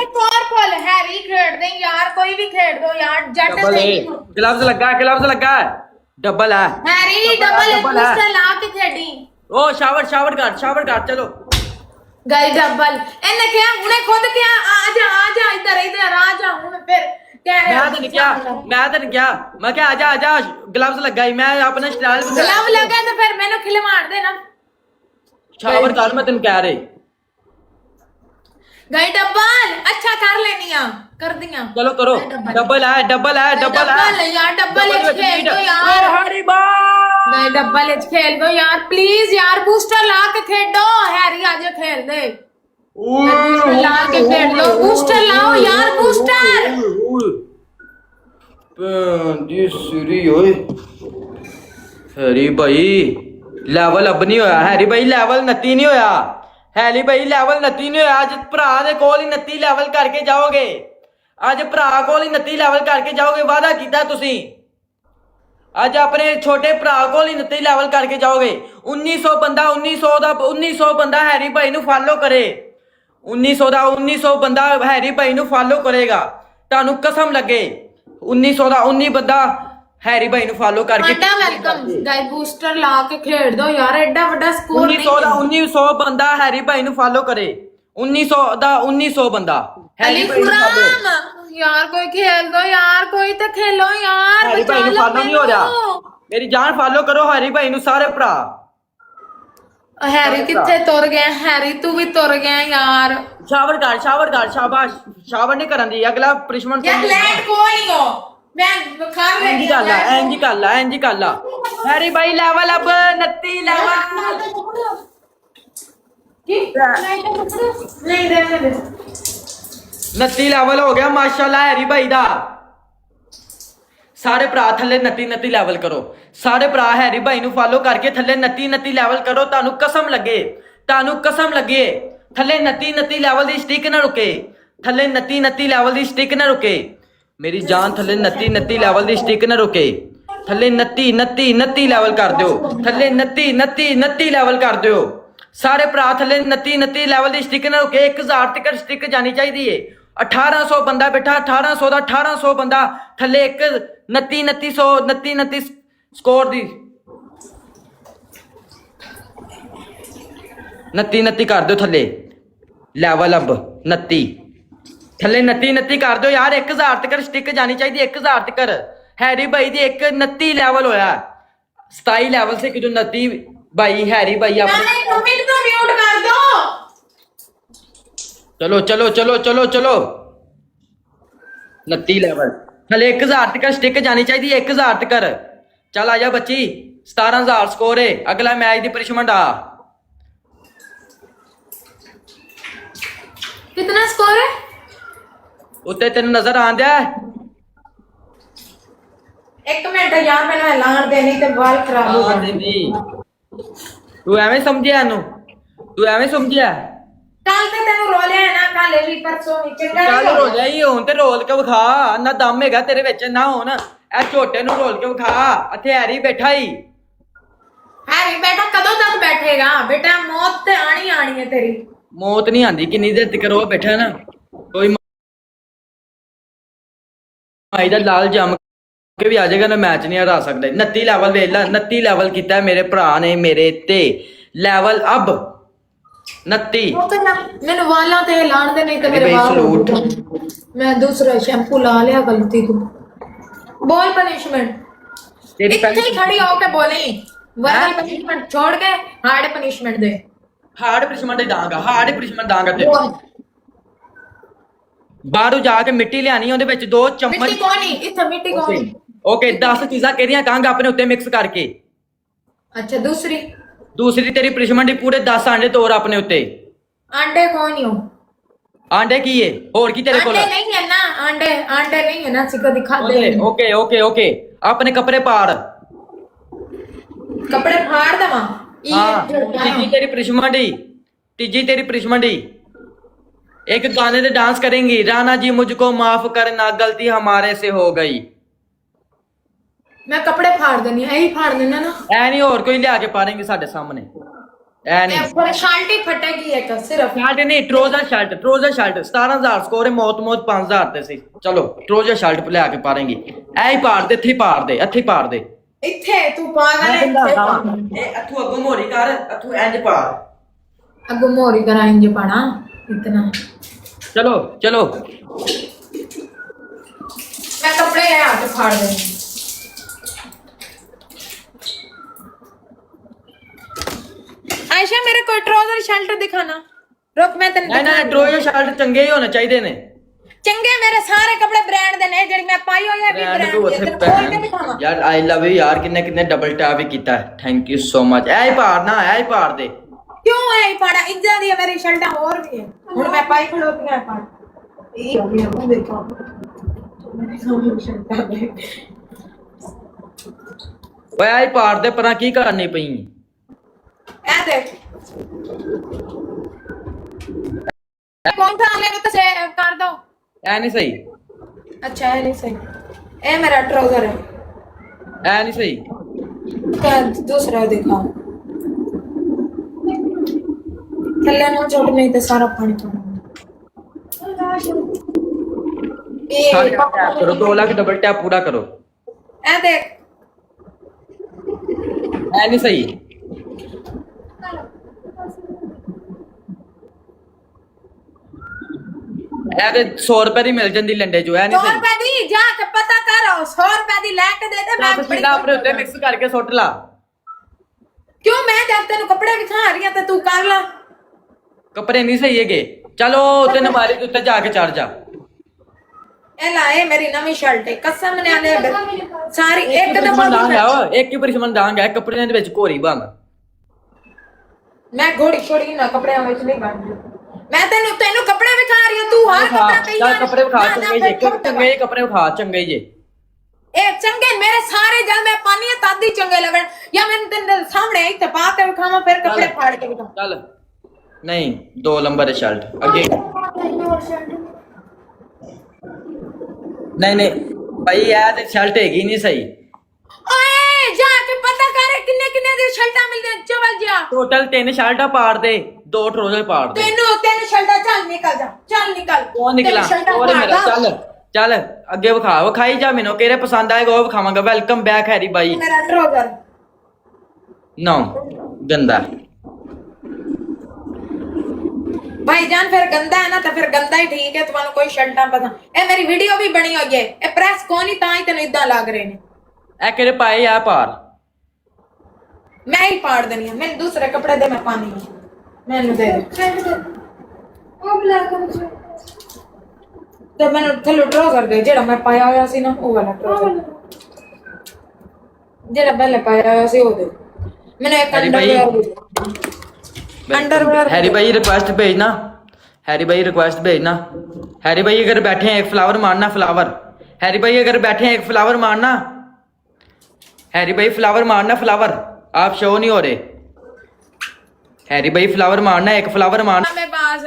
ਇੱਕ ਹੋਰ ਭੁੱਲ ਹੈਰੀ ਖੇਡਦੇ ਯਾਰ ਕੋਈ ਵੀ ਖੇਡ ਦੋ ਯਾਰ ਜੱਟ ਡਬਲ ਸਹੀ ਗਲਵਜ਼ ਲੱਗਾ ਡਬਲ ਹੈ ਹੈਰੀ ਡਬਲ ਬੂਸਟਰ ਲਾ ਕੇ ਖੇਡੀ ਉਹ ਸ਼ਾਵਰ ਕਰ ਚਲੋ ਗਾਈ ਡਬਲ ਇਹਨੇ ਕਿਹਾ ਹੁਣੇ ਖੁਦ ਕਿਹਾ ਆ ਜਾ ਇੱਧਰ ਆ ਜਾ ਹੁਣ ਫਿਰ ਕਹਿ ਰਿਹਾ ਮੈਂ ਤਾਂ ਨਹੀਂ ਕਿਹਾ ਮੈਂ ਕਿਹਾ ਆ ਜਾ ਗਲਵਜ਼ ਲੱਗਾ ਹੀ ਮੈਂ ਆਪਣਾ ਸਟਾਈਲ ਗਲਵ ਲੱਗਾ ਤਾਂ ਫਿਰ ਮੈਨੂੰ ਖਿਲਵਾੜ ਦੇ ਨਾ ਸ਼ਾਵਰ ਕਰ ਮੈਂ ਤੈਨੂੰ ਕਹਿ ਰਹੀ ਗਾਈ ਡਬਲ ਅੱਛਾ ਕਰ ਲੈਣੀਆਂ ਕਰਦੀਆਂ ਚਲੋ ਕਰੋ ਡਬਲ ਹੈ ਯਾਰ ਡਬਲ ਵਿੱਚ ਖੇਲ ਦੋ ਯਾਰ ਹਰੀ ਬਾ ਗਾਈ ਡਬਲ ਵਿੱਚ ਖੇਲ ਦੋ ਯਾਰ ਪਲੀਜ਼ ਯਾਰ ਬੂਸਟਰ ਲਾ ਕੇ ਖੇਡੋ ਹੈਰੀ ਅੱਜ ਖੇਲ ਦੇ ਬੂਸਟਰ ਲਾ ਕੇ ਖੇਡ ਲੋ ਬੂਸਟਰ ਲਾਓ ਯਾਰ ਬੂਸਟਰ ਜੀ ਸਿਰੀ ਓਏ ਹੈਰੀ ਭਾਈ ਲੈਵਲ ਅਬ ਨਹੀਂ ਹੋਇਆ ਹੈਰੀ ਭਾਈ ਲੈਵਲ 29 ਨਹੀਂ ਹੋਇਆ ਹੈਰੀ ਭਾਈ ਲੈਵਲ 29 ਨਹੀਂ ਹੋਇਆ ਅੱਜ ਭਰਾ ਦੇ ਕੋਲ ਹੀ 29 ਲੈਵਲ ਕਰਕੇ ਜਾਓਗੇ ਅੱਜ ਭਰਾ ਕੋਲ ਹੀ 29 ਲੈਵਲ ਕਰਕੇ ਜਾਓਗੇ ਵਾਅਦਾ ਕੀਤਾ ਤੁਸੀਂ ਅੱਜ ਆਪਣੇ ਛੋਟੇ ਭਰਾ ਕੋਲ ਹੀ 29 ਲੈਵਲ ਕਰਕੇ ਜਾਓਗੇ 1900 ਬੰਦਾ ਹੈਰੀ ਭਾਈ ਨੂੰ ਫਾਲੋ ਕਰੇ 1900 ਬੰਦਾ ਹੈਰੀ ਭਾਈ ਨੂੰ ਫਾਲੋ ਕਰੇਗਾ ਤੁਹਾਨੂੰ ਕਸਮ ਲੱਗੇ 1900 ਦਾ 19 ਬੰਦਾ ਹੈਰੀ ਭਾਈ ਨੂੰ ਫਾਲੋ ਕਰਕੇ ਵੈਲਕਮ ਗਾਇਸ ਬੂਸਟਰ ਲਾ ਕੇ ਖੇਡ ਦੋ ਯਾਰ ਐਡਾ ਵੱਡਾ ਸਕੋਰ ਨਹੀਂ 1900 ਦਾ 1900 ਬੰਦਾ ਹੈਰੀ ਭਾਈ ਨੂੰ ਫਾਲੋ ਕਰੇ 1900 ਦਾ 1900 ਬੰਦਾ ਹੈਰੀ ਭਾਈ ਨੂੰ ਫਾਲੋ ਯਾਰ ਕੋਈ ਖੇਲ ਦੋ ਯਾਰ ਕੋਈ ਤਾਂ ਖੇਲੋ ਯਾਰ ਹੈਰੀ ਭਾਈ ਨੂੰ ਫਾਲੋ ਨਹੀਂ ਹੋ ਰਿਹਾ ਮੇਰੀ ਜਾਨ ਫਾਲੋ ਕਰੋ ਹੈਰੀ ਭਾਈ ਨੂੰ ਸਾਰੇ ਭਰਾ ਹੈਰੀ ਕਿੱਥੇ ਤੁਰ ਗਿਆ ਹੈਰੀ ਤੂੰ ਵੀ ਤੁਰ ਗਿਆ ਯਾਰ ਸ਼ਾਵਰ ਕਰ ਸ਼ਾਬਾਸ਼ ਸ਼ਾਵਰ ਨਹੀਂ ਕਰਨ ਦੀ ਅਗਲਾ ਪਨਿਸ਼ਮੈਂਟ ਯਾਰ ਲੈਟ ਕੋਈ ਹੋ ਮੈਂ ਖਾਣ ਲੈ ਇੰਜ ਕਰ ਲਾ ਹੈਰੀ ਭਾਈ ਲੈਵਲ ਅਬ 29 ਲੈਵਲ ਕੀ ਨਹੀਂ ਦੇ 29 ਲੈਵਲ ਹੋ ਗਿਆ ਮਾਸ਼ਾਅੱਲਾ ਹੈਰੀ ਭਾਈ ਦਾ ਸਾਰੇ ਭਰਾ ਥੱਲੇ 29 ਲੈਵਲ ਕਰੋ ਸਾਰੇ ਭਰਾ ਹੈਰੀ ਭਾਈ ਨੂੰ ਫਾਲੋ ਕਰਕੇ ਥੱਲੇ 29 ਲੈਵਲ ਕਰੋ ਤੁਹਾਨੂੰ ਕਸਮ ਲੱਗੇ ਥੱਲੇ 29 ਲੈਵਲ ਦੀ ਸਟਿਕ ਨਾ ਰੁਕੇ ਥੱਲੇ 29 ਲੈਵਲ ਦੀ ਸਟਿਕ ਨਾ ਰੁਕੇ ਮੇਰੀ ਜਾਨ ਥੱਲੇ 29 ਲੈਵਲ ਦੀ ਸਟਿਕ ਨਾ ਰੁਕੇ ਥੱਲੇ 29 ਲੈਵਲ ਕਰ ਦਿਓ ਥੱਲੇ 29 ਲੈਵਲ ਕਰ ਦਿਓ ਸਾਰੇ ਭਰਾ ਥੱਲੇ 29 ਲੈਵਲ ਦੀ ਸਟਿਕ ਨਾ ਰੁਕੇ 1000 ਤੱਕ ਸਟਿਕ ਜਾਣੀ ਚਾਹੀਦੀ ਏ 1800 ਬੰਦਾ ਬੈਠਾ 1800 ਦਾ 1800 ਬੰਦਾ ਥੱਲੇ ਇੱਕ 29 ਸਕੋਰ ਦੀ 29 ਕਰ ਦਿਓ ਥੱਲੇ ਲੈਵਲ ਅਬ 29 ਥੱਲੇ 29 ਕਰ ਦਿਓ ਯਾਰ 1000 ਤੱਕ ਸਟਿਕ ਜਾਣੀ ਚਾਹੀਦੀ 1000 ਤੱਕ ਹੈਰੀ ਭਾਈ ਦੀ 29 ਲੈਵਲ ਹੋਇਆ 27 ਲੈਵਲ ਸੇ ਕਿਦੋਂ 29 ਭਾਈ ਹੈਰੀ ਭਾਈ ਆਪਣੇ ਕਮੈਂਟ ਤੋਂ ਮਿਊਟ ਕਰ ਦੋ ਚਲੋ 29 ਲੈਵਲ ਥੱਲੇ 1000 ਤੱਕ ਸਟਿਕ ਜਾਣੀ ਚਾਹੀਦੀ 1000 ਤੱਕ ਚੱਲ ਆ ਜਾ ਬੱਚੀ 17000 ਸਕੋਰ ਹੈ ਅਗਲਾ ਮੈਚ ਦੀ ਪਨਿਸ਼ਮੈਂਟ ਆ ਕਿੰਨਾ ਸਕੋਰ ਹੈ ਉੱਤੇ ਤੈਨੂੰ ਨਜ਼ਰ ਆਂਦਿਆ ਇੱਕ ਮਿੰਟ ਯਾਰ ਮੈਨੂੰ ਐਲਾਨ ਦੇ ਨਹੀਂ ਤੇ ਵਾਲ ਖਰਾਬ ਹੋ ਜਾਣਗੇ ਤੂੰ ਐਵੇਂ ਸਮਝਿਆ ਕੱਲ ਤੇ ਤੈਨੂੰ ਰੋਲਿਆ ਨਾ ਕਾਲੇ ਵੀ ਪਰਸੋਂ ਵੀ ਚੰਗਾ ਚੱਲ ਰੋ ਜਾਈ ਹੁਣ ਤੇ ਰੋਲ ਕੇ ਵਿਖਾ ਨਾ ਦਮ ਹੈਗਾ ਤੇਰੇ ਵਿੱਚ ਨਾ ਹੁਣ ਇਹ ਝੋਟੇ ਨੂੰ ਰੋਲ ਕੇ ਵਿਖਾ ਇੱਥੇ ਹੈਰੀ ਬੈਠਾ ਹੀ ਹੈਰੀ ਬੇਟਾ ਕਦੋਂ ਤੱਕ ਬੈਠੇਗਾ ਬੇਟਾ ਮੌਤ ਤੇ ਆਣੀ ਹੈ ਤੇਰੀ ਮੌਤ ਨਹੀਂ ਆਂਦੀ ਕਿੰਨੀ ਦੇਰ ਤੱਕ ਉਹ ਬੈਠਾ ਨਾ ਕੋਈ ਮਾਈ ਦਾ ਲਾਲ ਜੰਮ ਕੇ ਵੀ ਆ ਜਾਏਗਾ ਨਾ ਮੈਚ ਨਹੀਂ ਹਰਾ ਸਕਦਾ 29 ਲੈਵਲ ਵੇਖ ਲੈ 29 ਲੈਵਲ ਕੀਤਾ ਮੇਰੇ ਭਰਾ ਨੇ ਮੇਰੇ ਤੇ ਲੈਵਲ ਅਬ 29 ਮੈਨੂੰ ਵਾਲਾਂ ਤੇ ਲਾਣ ਦੇ ਨਹੀਂ ਤੇ ਮੇਰੇ ਵਾਲ ਮੈਂ ਦੂਸਰਾ ਸ਼ੈਂਪੂ ਲਾ ਲਿਆ ਗਲਤੀ ਤੋਂ ਬੋਲ ਪਨਿਸ਼ਮੈਂਟ ਤੇਰੀ ਇੱਥੇ ਹੀ ਖੜੀ ਹੋ ਕੇ ਬੋਲੀ ਵਾਲ ਪਨਿਸ਼ਮੈਂਟ ਛੋੜ ਕੇ ਹਾਰਡ ਪਨਿਸ਼ਮੈਂਟ ਦੇ ਹਾਰਡ ਪਨਿਸ਼ਮੈਂਟ ਦਾਂਗਾ ਤੇ ਬਾਹਰੋਂ ਜਾ ਕੇ ਮਿੱਟੀ ਲਿਆਣੀ ਉਹਦੇ ਵਿੱਚ 2 ਚਮਚ ਮਿੱਟੀ ਕੋਣੀ ਇੱਥੇ ਮਿੱਟੀ ਕੋਣੀ ਓਕੇ 10 ਚੀਜ਼ਾਂ ਕਿਹੜੀਆਂ ਕਹਾਂਗਾ ਆਪਣੇ ਉੱਤੇ ਮਿਕਸ ਕਰਕੇ ਅੱਛਾ ਦੂਸਰੀ ਤੇਰੀ ਪਨਿਸ਼ਮੈਂਟ ਪੂਰੇ 10 ਆਂਡੇ ਤੋੜ ਆਪਣੇ ਉੱਤੇ ਆਂਡੇ ਕੋਣੀ ਹੋ ਆਂਡੇ ਕੀ ਏ ਹੋਰ ਕੀ ਤੇਰੇ ਕੋਲ ਆਂਡੇ ਨਹੀਂ ਹੈ ਨਾ ਆਂਡੇ ਨਹੀਂ ਹੈ ਨਾ ਸਿੱਕਾ ਦਿਖਾ ਦੇ ਓਕੇ ਆਪਣੇ ਕੱਪੜੇ ਪਾੜ ਕੱਪੜੇ ਫਾੜ ਦਵਾਂ हाँ तीजी तेरी पनिशमेंट एक गाने पे डांस करेंगी राना जी मुझको माफ करना गलती हमारे से हो गई मैं कपड़े फाड़ देनी है यही फाड़ देना ना ऐ नहीं और कोई लिया के पारेंगे साडे सामने ਐ ਨਹੀਂ पर शर्ट ही फटेगी एक सिर्फ। ਸ਼ਰਟ ਨਹੀਂ ਟਰੋਜ਼ਰ ਸ਼ਰਟ 17000 ਸਕੋਰ ਹੈ ਮੌਤ 5000 ਤੇ ਸੀ ਚਲੋ ਟਰੋਜ਼ਰ ਸ਼ਰਟ ਲਿਆ ਕੇ ਪਾਰੇਂਗੀ ਐ ਹੀ ਪਾੜ ਦੇ ਇੱਥੇ ਹੀ ਪਾੜ ਦੇ ਇੱਥੇ ਹੀ ਪਾੜ ਦੇ इत्थे तू पागल है इत्थे ਇਹ ਅੱਥੂ ਅੱਗੋਂ ਮੋਰੀ ਕਰ ਅੱਥੂ ਇੰਜ ਪਾੜ अगो मोरी कराएंगे पड़ा इतना। ਚਲੋ ਚਲੋ मैं कपड़े ले आके फाड़ देंगे। आयशा मेरे कोई ट्राउजर शर्ट दिखाना। रुक मैं तेन ਨਹੀਂ ਨਹੀਂ ਟਰੋਜ਼ਰ ਸ਼ਰਟ ਚੰਗੇ ਹੀ ਹੋਣੇ ਚਾਹੀਦੇ ਨੇ चंगे मेरे सारे कपड़े ब्रांड दे ने जेडी मैं पाई होई है भी ਬ੍ਰਾਂਡ ਤੂੰ ब्रांड ਉੱਥੇ दे खोल के दिखावा। ਯਾਰ ਆਈ ਲਵ ਯੂ ਯਾਰ ਕਿੰਨੇ ਕਿੰਨੇ ਡਬਲ ਟੈਪ ਵੀ ਕੀਤਾ ਥੈਂਕ ਯੂ ਸੋ ਮਚ ਐ ਹੀ ਪਾੜ ਨਾ ਐ ਹੀ ਪਾੜ ਦੇ क्यों है पाड़ा इज्जा दी है मेरी शर्ट और भी है हुन मैं पाई खड़ोती है पाड़ ये हो गया वो देखो मेरी सामने शर्ट आ गई। ਓਏ ਐ ਹੀ ਪਾੜ ਦੇ ਪਰਾਂ ਕੀ ਕਰਨੀ ਪਈ ए देख कौन था ले तो से कर दो। ਐ ਨਹੀਂ ਸਹੀ अच्छा है नहीं सही ए मेरा ट्राउजर है ਐ ਨਹੀਂ ਸਹੀ का दूसरा दिखाओ थल्ले ना छोड़ नहीं तो सारा पानी छोड़ ਸਾਰੇ ਟੈਪ ਕਰੋ 2 ਲੱਖ ਡਬਲ ਟੈਪ ਪੂਰਾ ਕਰੋ ए देख ਐ ਨਹੀਂ ਸਹੀ ਐ ਤੇ 100 ਰੁਪਏ ਦੀ ਮਿਲ ਜਾਂਦੀ ਲੰਡੇ ਜੋ ਐ ਨਹੀਂ 100 ਸਹੀ रुपए दी जाके पता करो 100 रुपए दी लेके दे दे मैं ਤਾਂ ਪਸੀਨਾ ਆਪਣੇ ਉੱਤੇ ਮਿਕਸ ਕਰਕੇ ਸੁੱਟ ਲਾ क्यों मैं जब तेन कपड़े दिखा रही हूं तो तू कर ला। ਕੱਪੜੇ ਨਹੀਂ ਸਹੀ ਹੈਗੇ ਚਲੋ ਉੱਤੇ ਨਮਾਰੀ ਦੇ ਉੱਤੇ ਜਾ ਕੇ ਚੜ ਜਾ ए ला ए मेरी नवी शर्ट है कसम ने आले सारी एक दफा ਦਾਂਗ ਹੈ ਓ ਇੱਕ ਹੀ ਪਰਿਸ਼ਮਨ ਦਾਂਗ ਹੈ ਕੱਪੜਿਆਂ ਦੇ ਵਿੱਚ ਘੋਰੀ ਬੰਦ मैं घोड़ी छोड़ी ना कपड़े ਵਿੱਚ नहीं बनदी मैं तेन तेन कपड़े दिखा रही हूं तू हर कपड़ा कही ਚੱਲ ਕੱਪੜੇ ਵਿਖਾ ਚੰਗੇ ਜੇ ਚੰਗੇ ਕੱਪੜੇ ਵਿਖਾ ਚੰਗੇ ਜੇ ए चंगे मेरे सारे जल में पानी है तादी चंगे लगन या मैं तेरे सामने ही तपा के दिखावा फिर कपड़े फाड़ के दिखा। ਚੱਲ ਨਹੀਂ 2 ਨੰਬਰ ਦੀ ਸ਼ਰਟ ਅੱਗੇ ਨਹੀਂ ਨਹੀਂ ਭਾਈ ਇਹ ਤੇ ਸ਼ਰਟ ਹੈਗੀ ਨਹੀਂ ਸਹੀ ओए जाके पता कर किन्ने किन्ने दी शर्टां मिलदे चवल जा ਟੋਟਲ 3 ਸ਼ਰਟਾਂ ਪਾੜ ਦੇ 2 ਟਰੋਜ਼ਰ ਪਾੜ ਦੇ तेन शर्टां चल निकल जा चल निकल ਉਹ ਨਿਕਲਾ ਉਹ ਮੇਰਾ ਚੱਲ ਚੱਲ ਅੱਗੇ ਵਿਖਾਈ ਜਾ ਮੈਨੂੰ ਕਿਹੜੇ ਪਸੰਦ ਆਏਗਾ ਉਹ ਵਿਖਾਵਾਂਗਾ ਵੈਲਕਮ ਬੈਕ ਹੈਰੀ ਬਾਈ मेरा ट्राउजर ਨੋ ਗੰਦਾ भाईजान फिर गंदा है ना तो फिर गंदा ही ठीक है तुम्हारा कोई शर्टां पता ए मेरी वीडियो भी बनी हुई है ए प्रेस कोनी ताई तेन इदा लग रहे ने ਇਹ ਕਿਹੜੇ ਪਾਏ ਆ ਪਾਰ मैं ही पाड़ देनी है मैंने दूसरे कपड़े दे मैं पानी मैंने दे दे तो मैंने थल्लो ट्राउजर दे जेड़ा मैं पाया होया सी ना ओ वाला ट्राउजर जेड़ा पहले पाया होया सी ओ दे मैंने एक अरे भाई। अंडरवेयर हैरी भाई रिक्वेस्ट भेजना हैरी भाई रिक्वेस्ट भेजना हैरी भाई अगर बैठे हैं एक फ्लावर मारना फ्लावर हैरी भाई अगर बैठे हैं एक फ्लावर मारना हैरी भाई फ्लावर मारना फ्लावर आप शो नहीं हो रहे हैरी भाई फ्लावर मारना एक फ्लावर मारना मैं बाज